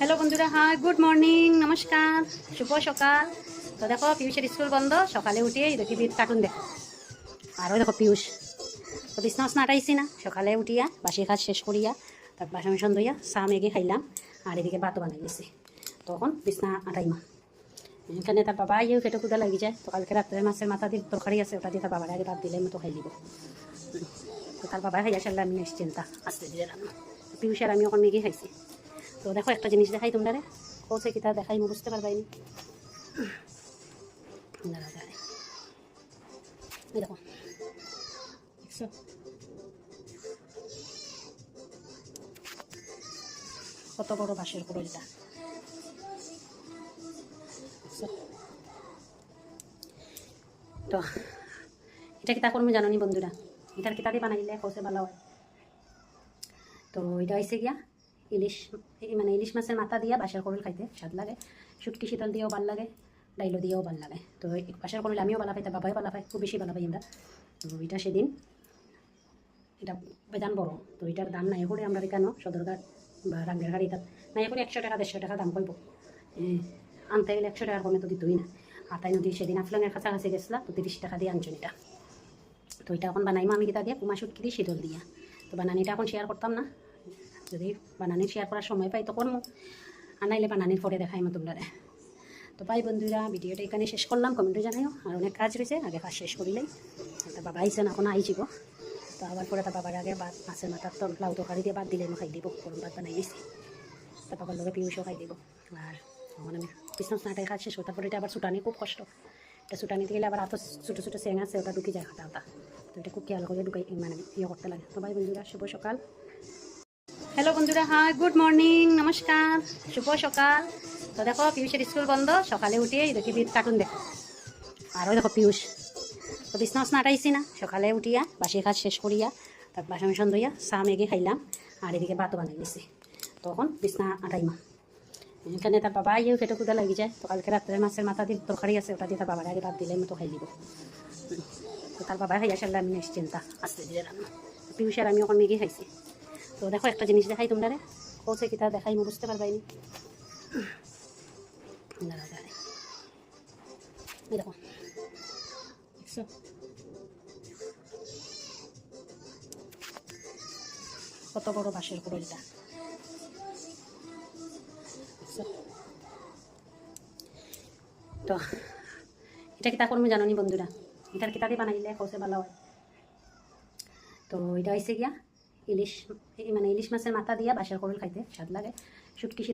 Hello বন্ধুরা, high, good morning, নমস্কার, শুভ সকাল। তো দেখো পিয়ুষের স্কুল বন্ধ, সকালে উঠিয়ে দেখি কার্টুন দেখো। আর ওই দেখো পিয়ুষ তো বিছনা উছনা আটাইছি না, সকালে উঠিয়া বাসি কাজ শেষ করিয়া তার বাসন বাসন ধইয়া চা মেঘে খাইলাম। আর এদিকে ভাতও বানাই গেছি, তখন বিছনা আটাইমা। এখানে তার বাবা আইয়েও ফেটো কুদা লাগি যায়। তো কালকে রাত্রে মাছের মাথা দিয়ে তরকারি আছে, ওটা দিয়ে তার বাবার আগে ভাত দিলে মতো খাই দিব। তো তার বাবা খাইয়া সারলে আমি নিশ্চিন্তা আসতে দিলে রান্না। পিয়ুষের আমি ওখানে মেঘে খাইছি। তো দেখো একটা জিনিস দেখাই তোমরা রে, কৌছে কি তা দেখাই মু বুঝতে পারবাইনি। দেখো দেখছো, কত বড় বাঁশের কুড়ো এটা। তো এটা কি তা করবো জানো নি বন্ধুরা, এটার কিতা দিয়ে বানাইলে কৌছে ভালো হয়। তো এটা হয়েছে গিয়া ইলিশ, মানে ইলিশ মাছের মাথা দিয়া বাঁশের করল খাইতে স্বাদ লাগে। শুটকি শীতল দিয়েও ভাল লাগে, ডাইলো দিয়েও ভাল লাগে। তো বাঁশের করল আমিও ভালো পাই, তার বাবাও ভালো পাই, খুব বেশি ভালো পাই আমরা। তো এটা সেদিন এটা বেদান বড়, তো এটার দাম নাই করে আমরা কেন সদরঘাট বা রাঙ্গের গাড়ি এটা নাই করে 100 টাকা 150 টাকা দাম করব। আনতে গেলে 100 টাকার কমে তো দিতই না। আর তাই নদী সেদিন আফলংয়ের কাছাকাছি গেছিলাম, তো 30 টাকা দিয়ে আনছেন এটা। তো এটা এখন বানাইমা আমি কিতা দিয়ে কুমা শুটকি দিয়ে শীতল দিয়া। তো বানানিটা এখন শেয়ার করতাম না, যদি বানানি শেয়ার করার সময় পাই তো করবো, আর নাইলে বানানির পরে দেখাইমা তোমরা। তো পাই বন্ধুরা, ভিডিওটা এখানে শেষ করলাম। কমেন্টে জানাইও, আর অনেক কাজ রয়েছে, আগে কাজ শেষ করিলেই। তা বাবা আইসেন, এখন আইছিব। তো আবার পরে তার বাবার আগে ভাত মাছের মাথার তো লাউ তরকারি দিয়ে ভাত দিলে খাই দিব, গরম ভাত বানাই দিছি। তার বাবার লগে পিউষও খাই দিব। আর এখন আমি বিছনা স্নাটাই কাজ শেষ, তারপরে এটা আবার ছুটানি খুব কষ্ট। এটা ছুটানিতে গেলে আবার এত ছোটো ছোটো স্যাং আছে, ওটা ঢুকে যায় হাতা হাতা। তো এটা খুব খেয়াল করে ঢুকাই, মানে করতে লাগে। তো ভাই বন্ধুরা, শুভ সকাল। হ্যালো বন্ধুরা, হাই, গুড মর্নিং, নমস্কার, শুভ সকাল। তো দেখো পিয়ুষের স্কুল বন্ধ, সকালে উঠিয়ে দেখি কার্টুন দেখো। আর ওই দেখো পিয়ুষ তো বিছনা উছনা আটাইছি না, সকালে উঠিয়া বাসি কাজ শেষ করিয়া তার বাসন বাসন ধইয়া চা মেঘে খাইলাম। আর এদিকে ভাতও বানাই গেছি, তখন বিছনা আটাইমা। এখানে তার বাবা আইয়েও ফেটো কুদা লাগি যায়। তো কালকে রাত্রে মাছের মাথা দিয়ে তরকারি আছে, ওটা দিয়ে তার বাবার আগে ভাত দিলে মতো খাই দিব। তো তার বাবা খাইয়া সারলে আমি নিশ্চিন্তা আসতে দিলে রান্না। পিউষের আমি ওখানে মেঘে খাইছি। তো দেখো একটা জিনিস দেখাই তোমরা রে, কৌছে কি তা দেখাই মু বুঝতে পারবাইনি। দেখো দেখছো, কত বড় বাঁশের কুড়ো এটা। তো এটা কি তা করবো জানো নি বন্ধুরা, এটার কিতা দিয়ে বানাইলে কৌছে ভালো হয়। তো এটা হয়েছে গিয়া ইলিশ, মানে ইলিশ মাছের মাথা দিয়া বাঁশের করল খাইতে স্বাদ লাগে। শুটকি